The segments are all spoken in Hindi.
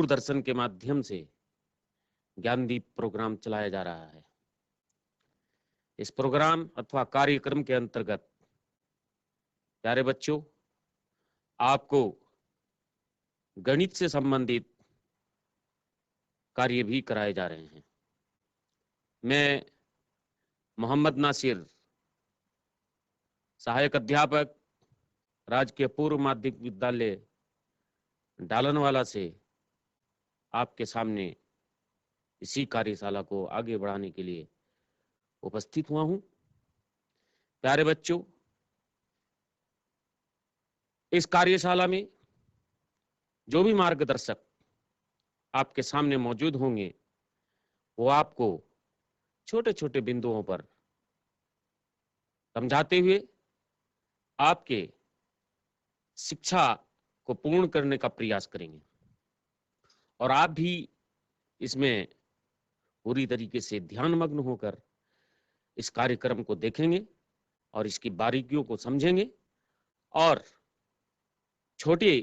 दूरदर्शन के माध्यम से ज्ञानदीप प्रोग्राम चलाया जा रहा है। इस प्रोग्राम अथवा कार्यक्रम के अंतर्गत प्यारे बच्चों, आपको गणित से संबंधित कार्य भी कराए जा रहे हैं। मैं मोहम्मद नासिर, सहायक अध्यापक, राजकीय पूर्व माध्यमिक विद्यालय डालनवाला से आपके सामने इसी कार्यशाला को आगे बढ़ाने के लिए उपस्थित हुआ हूं। प्यारे बच्चों, इस कार्यशाला में जो भी मार्गदर्शक आपके सामने मौजूद होंगे वो आपको छोटे छोटे बिंदुओं पर समझाते हुए आपके शिक्षा को पूर्ण करने का प्रयास करेंगे और आप भी इसमें पूरी तरीके से ध्यानमग्न होकर इस कार्यक्रम को देखेंगे और इसकी बारीकियों को समझेंगे और छोटी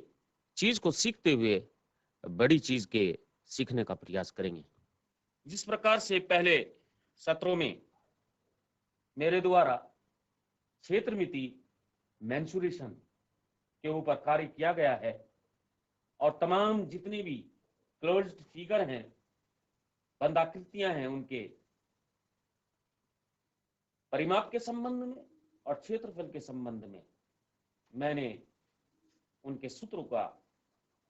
चीज को सीखते हुए बड़ी चीज के सीखने का प्रयास करेंगे। जिस प्रकार से पहले सत्रों में मेरे द्वारा क्षेत्र मिति मेंसुरेशन के ऊपर कार्य किया गया है और तमाम जितनी भी क्लोज्ड फिगर हैं, बंद आकृतियां हैं, उनके परिमाप के संबंध में और क्षेत्रफल के संबंध में मैंने उनके सूत्रों का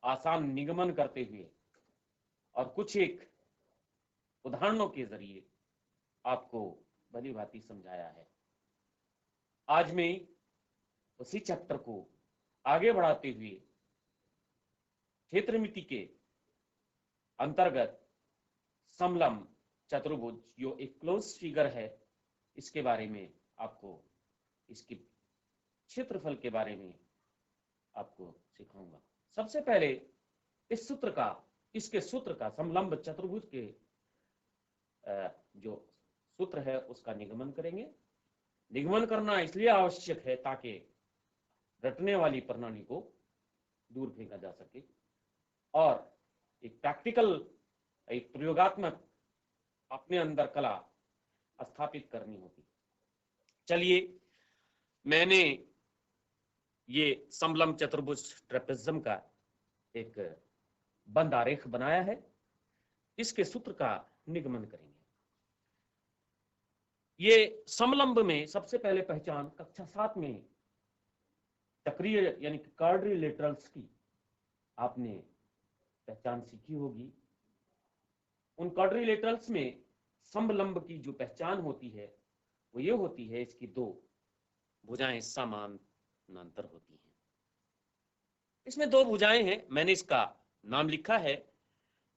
आसान निगमन करते हुए और कुछ एक उदाहरणों के जरिए आपको भली भांति समझाया है। आज मैं उसी चैप्टर को आगे बढ़ाते हुए क्षेत्रमिति के अंतर्गत समलंब चतुर्भुज जो एक क्लोज फिगर है, इसके बारे में आपको, इसके क्षेत्रफल के बारे में आपको सिखाऊंगा। सबसे पहले इस सूत्र का, इसके सूत्र का, समलंब चतुर्भुज के जो सूत्र है उसका निगमन करेंगे। निगमन करना इसलिए आवश्यक है ताकि रटने वाली प्रणाली को दूर फेंका जा सके और एक प्रैक्टिकल, एक प्रयोगात्मक अपने अंदर कला स्थापित करनी होती। चलिए, मैंने ये समलंब चतुर्भुज ट्रेपेजियम का एक बंद आरेख बनाया है, इसके सूत्र का निगमन करेंगे। ये समलंब में सबसे पहले पहचान कक्षा 7 में चक्रीय यानी कि क्वाड्रिलेटरल्स की आपने पहचान सीखी होगी। उन क्वाड्रिलेटरल्स में समलंब की जो पहचान होती है वो ये होती है, इसकी दो भुजाएं समानांतर होती हैं। इसमें दो भुजाएं हैं, मैंने इसका नाम लिखा है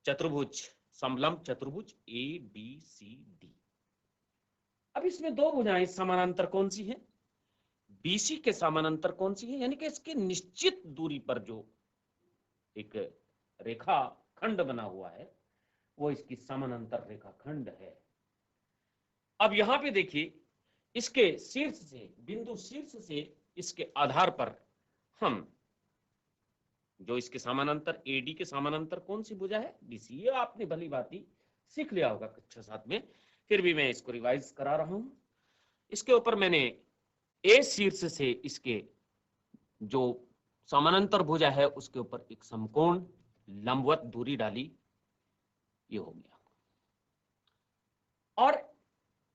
चतुर्भुज, समलंब चतुर्भुज ABCD। अब इसमें दो भुजाएं समानांतर कौन सी हैं? BC के समानांतर कौन सी है, यानी कि इसके निश्चित दूरी पर जो एक रेखा खंड बना हुआ है वो इसकी समानांतर रेखा खंड है। अब यहां पे देखिए, इसके शीर्ष से, बिंदु शीर्ष से इसके आधार पर हम जो इसके समानांतर AD के समानांतर कौन सी भुजा है? BC। ये आपने भली भांति सीख लिया होगा कक्षा 7 में, फिर भी मैं इसको रिवाइज करा रहा हूं। इसके ऊपर मैंने A शीर्ष से इसके जो समानांतर भुजा है उसके ऊपर एक समकोण लंबवत दूरी डाली, ये हो गया। और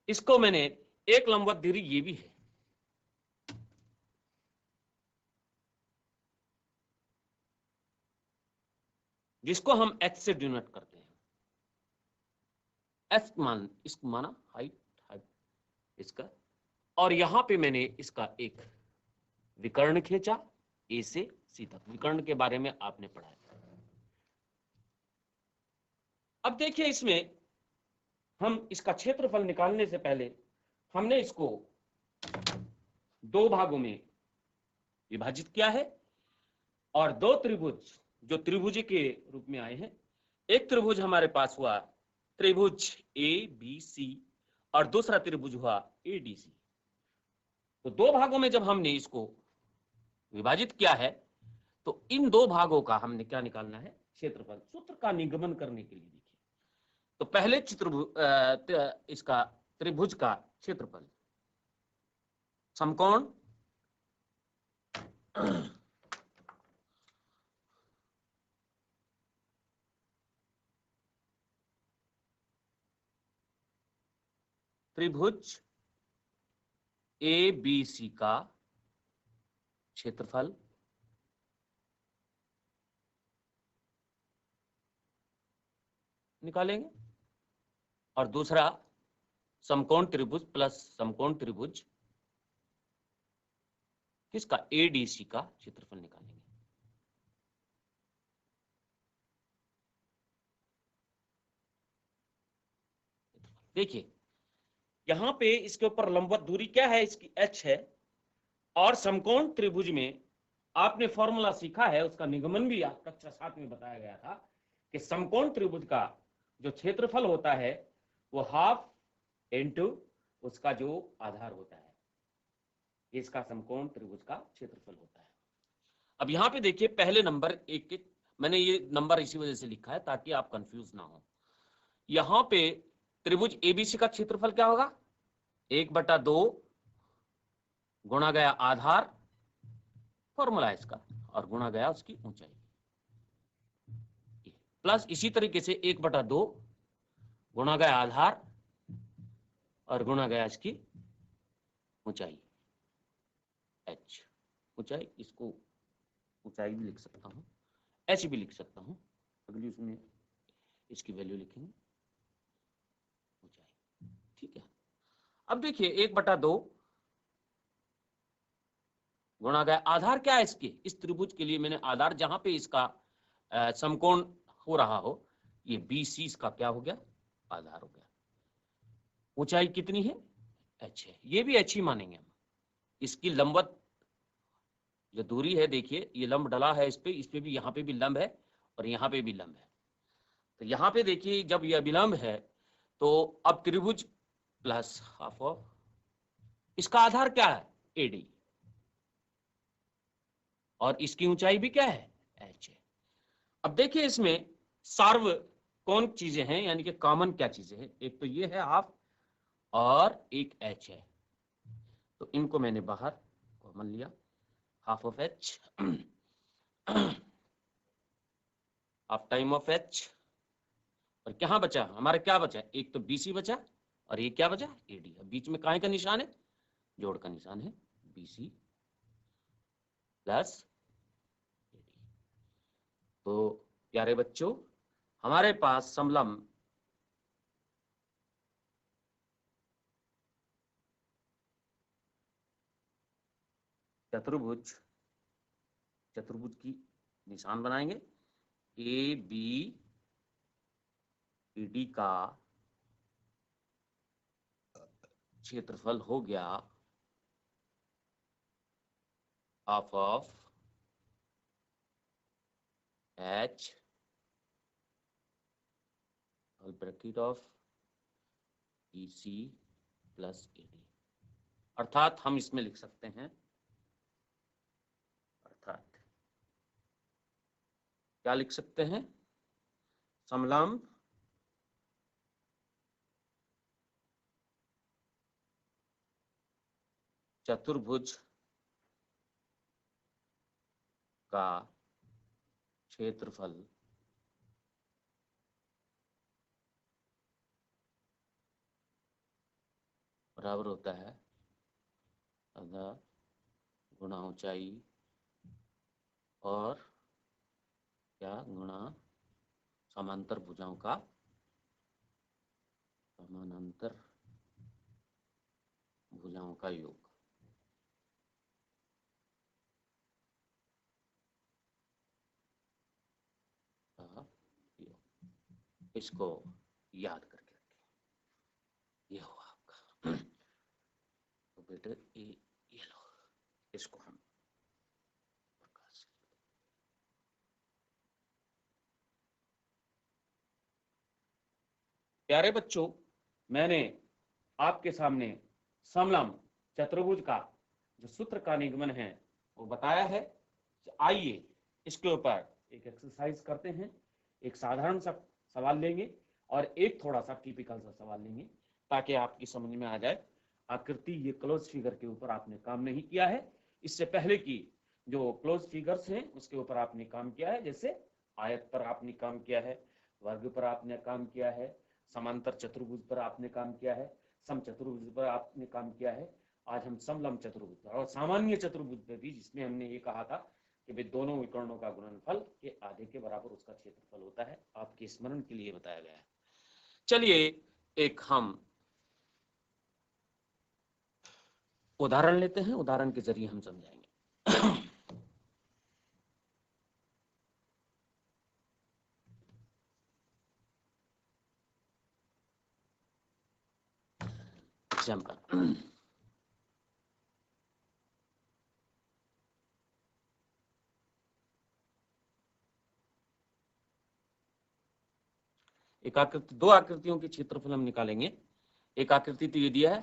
इसको मैंने एक लंबवत दूरी ये भी है, जिसको हम h से डिनोट करते हैं। h मान, इसको माना हाइट इसका, और यहां पे मैंने इसका एक विकर्ण खींचा A से C तक। विकर्ण के बारे में आपने पढ़ा है। अब देखिए, इसमें हम इसका क्षेत्रफल निकालने से पहले हमने इसको दो भागों में विभाजित किया है और दो त्रिभुज जो त्रिभुज के रूप में आए हैं, एक त्रिभुज हमारे पास हुआ त्रिभुज ABC और दूसरा त्रिभुज हुआ ADC। तो दो भागों में जब हमने इसको विभाजित किया है तो इन दो भागों का हमने क्या निकालना है? क्षेत्रफल, सूत्र का निगमन करने के लिए देखिए, तो पहले इसका त्रिभुज का क्षेत्रफल, समकोण त्रिभुज ए बी सी का क्षेत्रफल निकालेंगे, और दूसरा समकोण त्रिभुज प्लस समकोण त्रिभुज किसका, एडीसी का क्षेत्रफल निकालेंगे। देखिए यहां पे इसके ऊपर लंबवत दूरी क्या है, इसकी h है, और समकोण त्रिभुज में आपने फॉर्मूला सीखा है, उसका निगमन भी कक्षा 7 में बताया गया था कि समकोण त्रिभुज का जो क्षेत्रफल होता है वो हाफ इनटू उसका जो आधार होता है, इसका समकोण त्रिभुज का क्षेत्रफल होता है। अब यहां पे देखिए पहले नंबर एक, मैंने ये नंबर इसी वजह से लिखा है ताकि आप कंफ्यूज ना हो। यहां पे त्रिभुज एबीसी का क्षेत्रफल क्या होगा, 1/2 गुणा गया आधार, फॉर्मूला है इसका, और गुणा गया उसकी ऊंचाई, प्लस इसी तरीके से 1/2 गुणा गया आधार और गुणा गया इसकी ऊंचाई h, ऊंचाई, इसको ऊंचाई भी लिख सकता हूं, h भी लिख सकता हूं, अगली उसमें इसकी वैल्यू लिखेंगे ऊंचाई, ठीक है। अब देखिए 1/2 गुणा गया आधार, क्या है इसके, इस त्रिभुज के लिए मैंने आधार जहां पे इसका समकोण हो रहा हो, ये BC इसका क्या हो गया, आधार हो गया। ऊंचाई कितनी है, h है, ये भी h ही मानेंगे हम। इसकी लंबवत जो दूरी है, देखिए ये लंब डला है इस पे भी, यहाँ पे भी लंब है और यहाँ पे भी लंब है, तो यहाँ पे देखिए जब यह विलंब है तो अब त्रिभुज प्लस हाफ ऑफ, इसका आधार क्या है, AD, और इसकी ऊंचाई भी क्या है, h है। अब देखिए इसमें सार्व कौन चीजें हैं, यानी कि कॉमन क्या चीजें हैं, एक तो ये है हाफ और एक h है, तो इनको मैंने बाहर कॉमन लिया, half of h, half time of h, और क्या बचा हमारा, क्या बचा, एक तो BC बचा और ये क्या बचा, AD। बीच में काहे का निशान है, जोड़ का निशान है, BC प्लस AD। तो प्यारे बच्चों हमारे पास समलंब चतुर्भुज की निशान बनाएंगे, ABED का क्षेत्रफल हो गया half of h bracket of BC plus AD, अर्थात हम इसमें लिख सकते हैं, अर्थात क्या लिख सकते हैं, समलंब चतुर्भुज का क्षेत्रफल बराबर होता है आधा गुणा ऊंचाई और क्या गुणा समांतर भुजाओं का, समानांतर भुजाओं का योग। इसको याद करके रखें, ये हो आपका, तो बेटे ये लो, इसको हम प्रकाश, प्यारे बच्चों मैंने आपके सामने समलंब चतुर्भुज का जो सूत्र का निगमन है वो बताया है। आइए इसके ऊपर एक एक्सरसाइज करते हैं। एक साधारण सा सवाल लेंगे और एक थोड़ा सा टिपिकल सा सवाल लेंगे ताकि आपकी समझ में आ जाए। आकृति ये क्लोज फिगर के ऊपर आपने काम नहीं किया है, इससे पहले की जो क्लोज फिगर्स हैं उसके ऊपर आपने काम किया है, जैसे आयत पर आपने काम किया है, वर्ग पर आपने काम किया है, समांतर चतुर्भुज पर आपने काम किया है, समचतुर्भुज पर आपने काम किया है। आज हम समलंब चतुर्भुज पर और सामान्य चतुर्भुज पर भी, जिसमें हमने ये कहा था कि भाई दोनों विकर्णों का गुणनफल के आधे के बराबर उसका क्षेत्रफल होता है, आपके स्मरण के लिए बताया गया है। चलिए एक हम उदाहरण लेते हैं, उदाहरण के जरिए हम समझाएंगे। एग्जाम्पल, एक आकृति, दो आकृतियों के क्षेत्रफल हम निकालेंगे। एक आकृति तो ये दिया है,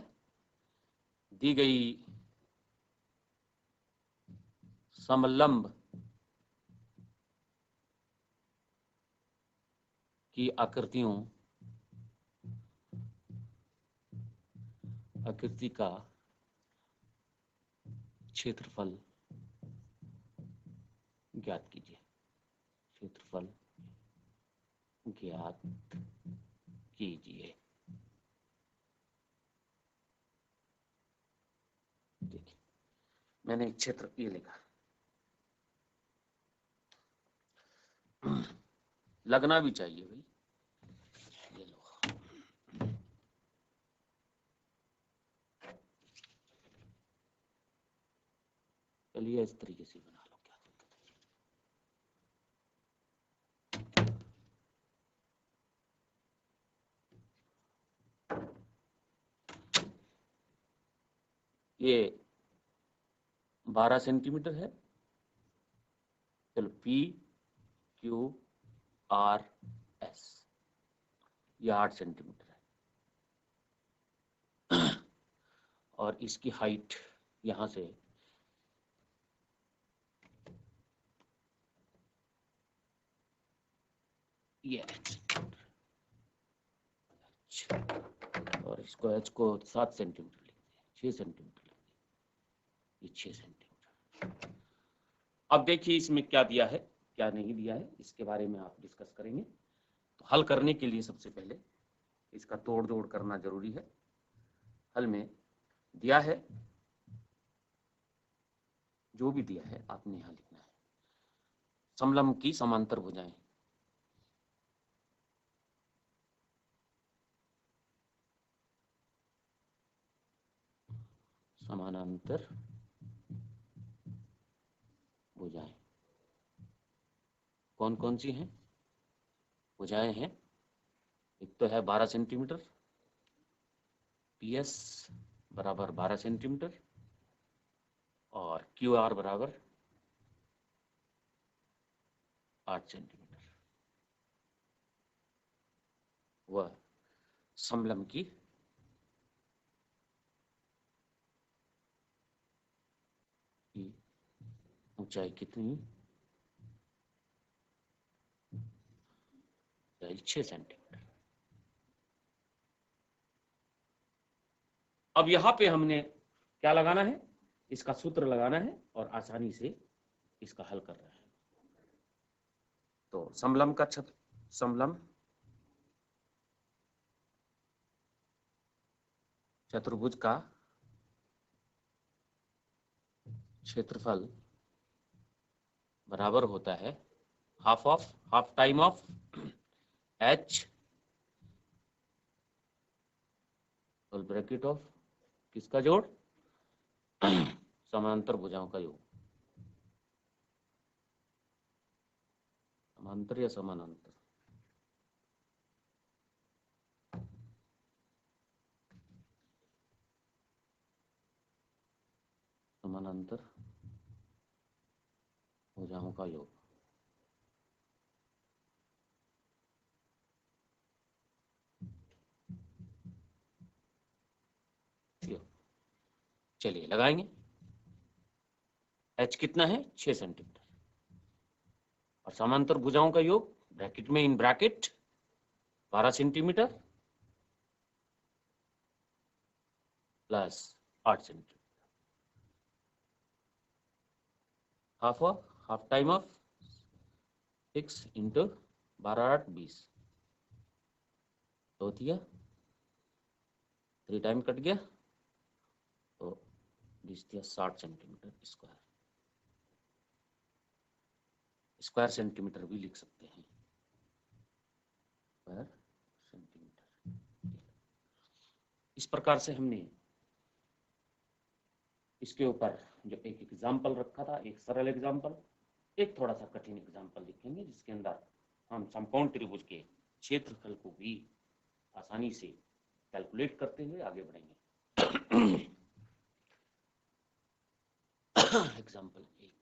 दी गई समलंब की आकृति का क्षेत्रफल ज्ञात कीजिए। क्षेत्रफल ज्ञात कीजिए। देखिए मैंने एक क्षेत्र ये लिखा, लगना भी चाहिए भाई। ये लो, चलिए इस तरीके से बना लो, क्या दिक्कत है। ये 12 सेंटीमीटर है। चलो P Q R S, ये 8 सेंटीमीटर है। और इसकी हाइट यहां से ये और इसको H को 7 सेंटीमीटर लिख दिया, 6 सेंटीमीटर लिख दिया, ये 6 सेंटीमीटर। अब देखिए इसमें क्या दिया है क्या नहीं दिया है, इसके बारे में आप डिस्कस करेंगे। तो हल करने के लिए सबसे पहले इसका तोड़ जोड़ करना जरूरी है। हल में दिया है, जो भी दिया है आपने यहां लिखना है। समलंब की समांतर भुजाएं, समानांतर भुजाएं कौन कौन सी हैं? भुजाएं हैं, एक तो है 12 सेंटीमीटर, PS बराबर 12 सेंटीमीटर और QR बराबर 8 सेंटीमीटर। वह समलंब की ऊंचाई कितनी? 6 सेंटीमीटर। अब यहां पे हमने क्या लगाना है? इसका सूत्र लगाना है और आसानी से इसका हल कर रहे हैं। तो समलंब चतुर्भुज का क्षेत्रफल बराबर होता है half time of H bracket of किसका जोड़? समांतर भुजाओं का योग। समांतर या समानांतर? समानांतर भुजाओं का योग। चलिए लगाएंगे। H कितना है? 6 सेंटीमीटर और समांतर भुजाओं का योग ब्रैकेट में in bracket 12 centimetre plus 8 centimetre, half time of 6 into 12 8 20 तो दिया 3 टाइम कट गया तो 20 दिया 60 सेंटीमीटर स्क्वायर। स्क्वायर सेंटीमीटर भी लिख सकते हैं, स्क्वायर सेंटीमीटर। इस प्रकार से हमने इसके ऊपर जो एक एग्जाम्पल रखा था, एक सरल एग्जाम्पल, एक थोड़ा सा कठिन एग्जाम्पल लिखेंगे जिसके अंदर हम समकोण त्रिभुज के क्षेत्रफल को भी आसानी से कैलकुलेट करते हुए आगे बढ़ेंगे। एग्जाम्पल 1,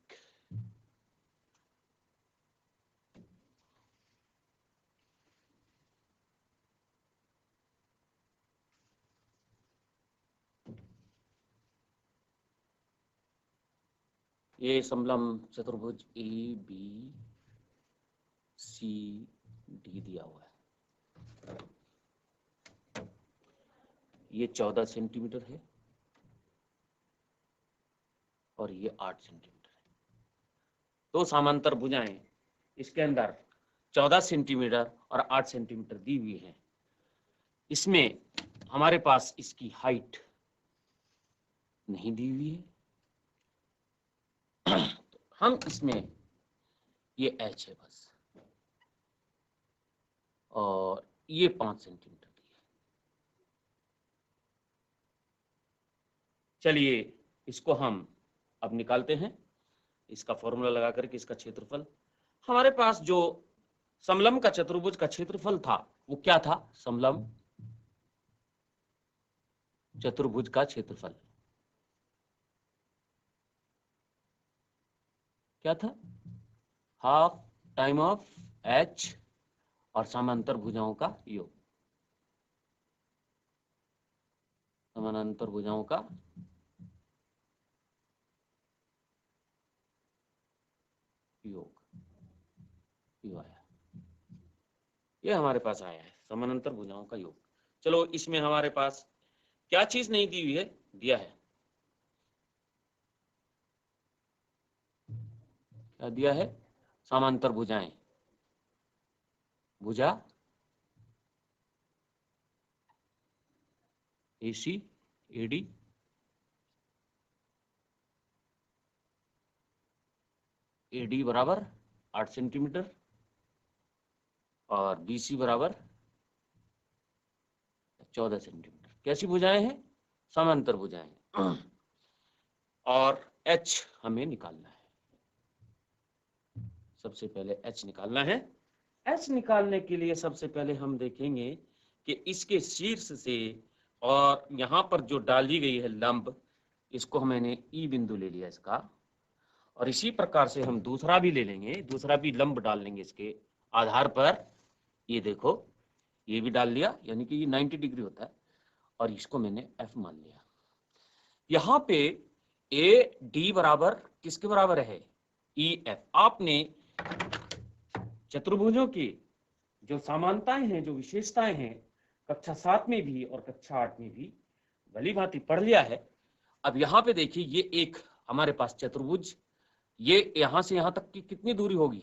ये समलंब चतुर्भुज ए बी सी डी दिया हुआ है। ये 14 सेंटीमीटर है और ये 8 सेंटीमीटर है। तो समांतर भुजाएं इसके अंदर 14 सेंटीमीटर और 8 सेंटीमीटर दी हुई है। इसमें हमारे पास इसकी हाइट नहीं दी हुई है, तो हम इसमें ये h है बस, और ये 5 सेंटीमीटर की है। चलिए इसको हम अब निकालते हैं। इसका फॉर्मूला लगा करके इसका क्षेत्रफल, हमारे पास जो समलंब का चतुर्भुज का क्षेत्रफल था वो क्या था? समलंब चतुर्भुज का क्षेत्रफल क्या था? हाफ टाइम ऑफ h और समांतर भुजाओं का योग, समानांतर भुजाओं का योग, ये आया, ये हमारे पास आया है समानांतर भुजाओं का योग। चलो इसमें हमारे पास क्या चीज नहीं दी हुई है? दिया है, क्या दिया है? समांतर भुजाएं, भुजा AC AD AD बराबर 8 सेंटीमीटर और BC बराबर 14 सेंटीमीटर। कैसी भुजाएं हैं? समांतर भुजाएं। और H हमें निकालना है। सबसे पहले H निकालना है। H निकालने के लिए सबसे पहले हम देखेंगे कि इसके शीर्ष से और यहाँ पर जो डाली गई है लंब, इसको मैंने E बिंदु ले लिया इसका, और इसी प्रकार से हम दूसरा भी ले लेंगे, दूसरा भी लंब डाल लेंगे इसके आधार पर। ये देखो, ये भी डाल लिया, यानी कि ये 90 डिग्री होता है, और इसको मैंने F मान लिया। यहाँ पे AD बराबर किसके बराबर है? EF। आपने चतुर्भुजों की जो समानताएं हैं, जो विशेषताएं हैं, कक्षा 7 में भी और कक्षा 8 में भी भली भांति पढ़ लिया है। अब यहाँ पे देखिए, ये एक हमारे पास चतुर्भुज, ये यहाँ से यहाँ तक की कितनी दूरी होगी?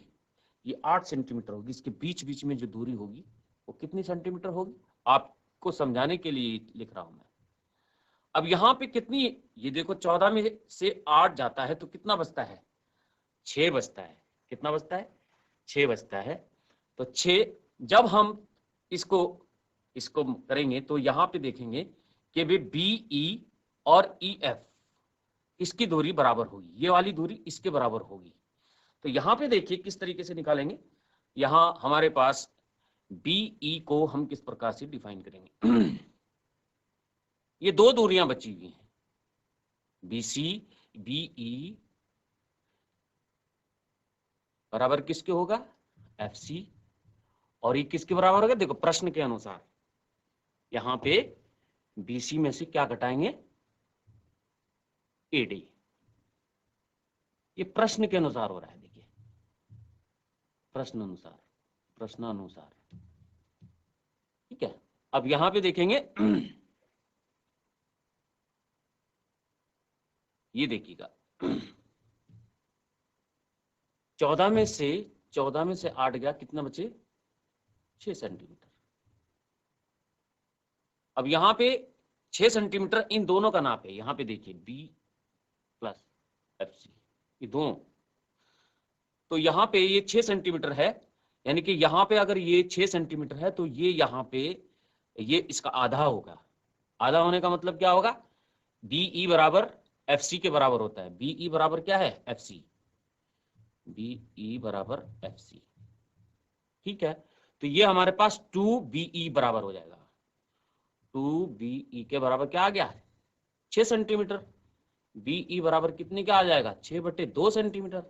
ये 8 सेंटीमीटर होगी। इसके बीच बीच में जो दूरी होगी वो कितनी सेंटीमीटर होगी? आपको समझाने के लिए लिख रहा हूं मैं। अब यहाँ पे कितनी, ये देखो 14 में से 8 जाता है तो कितना बचता है? 6 बचता है। कितना बचता है? 6 बचता है। तो 6 जब हम इसको करेंगे तो यहाँ पे देखेंगे कि वे BE और EF इसकी दूरी बराबर होगी, ये वाली दूरी इसके बराबर होगी। तो यहाँ पे देखिए किस तरीके से निकालेंगे। यहाँ हमारे पास BE को हम किस प्रकार से डिफाइन करेंगे? ये दो दूरियां बची हुई हैं, BC BE बराबर किसके होगा? FC। और ये किसके बराबर होगा? देखो प्रश्न के अनुसार यहाँ पे BC में से क्या घटाएंगे? AD। ये प्रश्न के अनुसार हो रहा है, देखिए प्रश्न अनुसार, प्रश्नानुसार। ठीक है, अब यहां पे देखेंगे ये देखिएगा 14 में से 8 गया, कितना बचे 6 सेंटीमीटर। अब यहां पे 6 सेंटीमीटर इन दोनों का नाप है, यहां पे देखिए बी प्लस एफ सी, ये दोनों। तो यहां पे ये 6 सेंटीमीटर है, यानी कि यहां पे अगर ये 6 सेंटीमीटर है तो ये यहां पे ये इसका आधा होगा। आधा होने का मतलब क्या होगा, बीई बराबर एफ सी के बराबर होता है। बीई बराबर क्या है, एफ सी, बीई बराबर एफ सी। ठीक है, तो ये हमारे पास 2BE बराबर हो जाएगा। 2BE के बराबर क्या आ गया, 6 सेंटीमीटर। BE बराबर कितने का आ जाएगा, 6/2 सेंटीमीटर,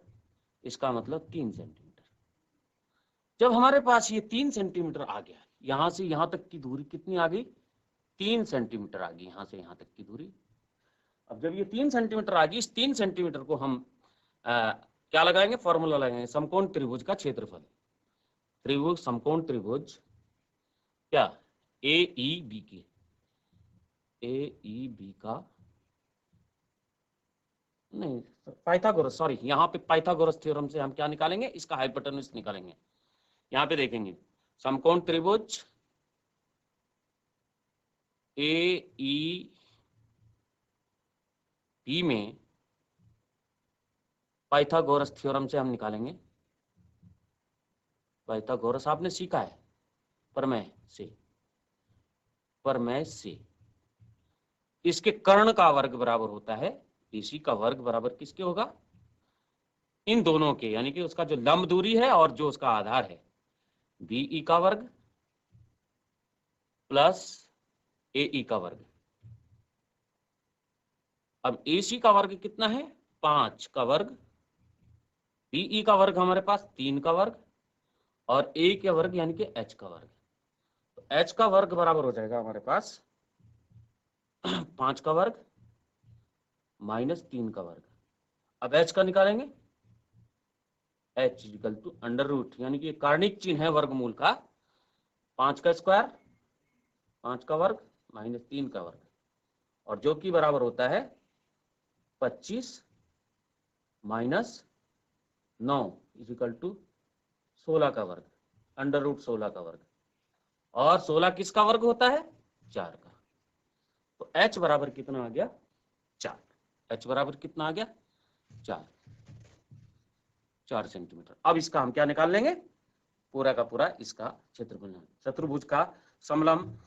इसका मतलब 3 सेंटीमीटर। जब हमारे पास ये 3 सेंटीमीटर आ गया, यहां से यहां तक की दूरी कितनी आ गई, 3 सेंटीमीटर आ गई, यहां से यहां तक की दूरी। अब जब ये 3 सेंटीमीटर आ गई, इस 3 सेंटीमीटर को हम क्या लगाएंगे, फॉर्मूला लगाएंगे, समकोण त्रिभुज का क्षेत्रफल। त्रिभुज, समकोण त्रिभुज क्या, AEB की, AEB का नहीं, पाइथागोरस, सॉरी, यहाँ पे पाइथागोरस थ्योरम से हम क्या निकालेंगे, इसका हाइपोटेन्यूज निकालेंगे। यहाँ पे देखेंगे समकोण त्रिभुज AEB में पाइथागोरस थ्योरम से हम निकालेंगे। पाइथागोरस आपने सीखा है प्रमेय से। इसके कर्ण का वर्ग बराबर होता है, इसी का वर्ग बराबर किसके होगा, इन दोनों के, यानी कि उसका जो लंब दूरी है और जो उसका आधार है, BE का वर्ग प्लस AE का वर्ग। अब AC का वर्ग कितना है, 5 का वर्ग, BE का वर्ग हमारे पास 3 का वर्ग, और A का वर्ग यानी कि H का वर्ग। तो H का वर्ग बराबर हो जाएगा हमारे पास 5 का वर्ग माइनस 3 का वर्ग। अब H का निकालेंगे, H equal to under root, यानी कि कारणिक चिन्ह है वर्गमूल का, 5 का स्क्वायर, 5 का वर्ग माइनस 3 का वर्ग, और जो कि बराबर होता है 25 माइनस 9 इक्वल टू 16 का वर्ग, अंडर रूट 16 का वर्ग। और 16 किसका वर्ग होता है, 4 का। तो H बराबर कितना आ गया, 4। H बराबर कितना आ गया, 4 सेंटीमीटर। अब इसका हम क्या निकाल लेंगे, पूरा का पूरा इसका क्षेत्रफल, चतुर्भुज का समलंब,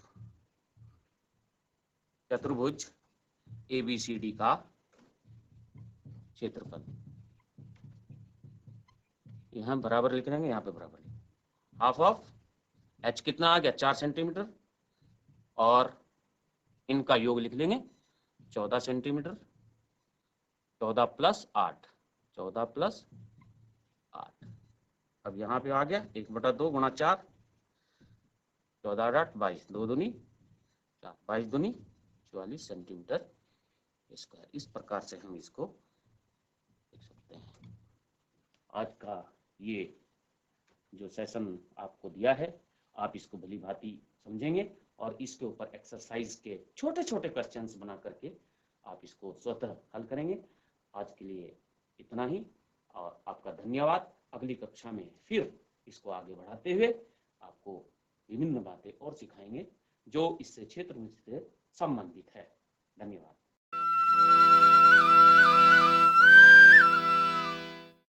चतुर्भुज ABCD का क्षेत्रफल। यहां बराबर लिख लेंगे, यहाँ पे बराबर, हाफ ऑफ H कितना आ गया, 4 सेंटीमीटर, और इनका योग लिख लेंगे 14 सेंटीमीटर, 14 प्लस 8, 14 प्लस 8। अब यहाँ पे आ गया 1/2 गुणा 4, 14 8 22, 2 दूनी 4, 22 दूनी 44 सेंटीमीटर स्क्वायर। इस प्रकार से हम इसको लिख सकते हैं। आज का ये जो सेशन आपको दिया है, आप इसको भली भांति समझेंगे और इसके ऊपर एक्सरसाइज के छोटे छोटे क्वेश्चंस बना करके आप इसको स्वतः हल करेंगे। आज के लिए इतना ही, और आपका धन्यवाद। अगली कक्षा में फिर इसको आगे बढ़ाते हुए आपको विभिन्न बातें और सिखाएंगे जो इससे क्षेत्र से संबंधित है। धन्यवाद।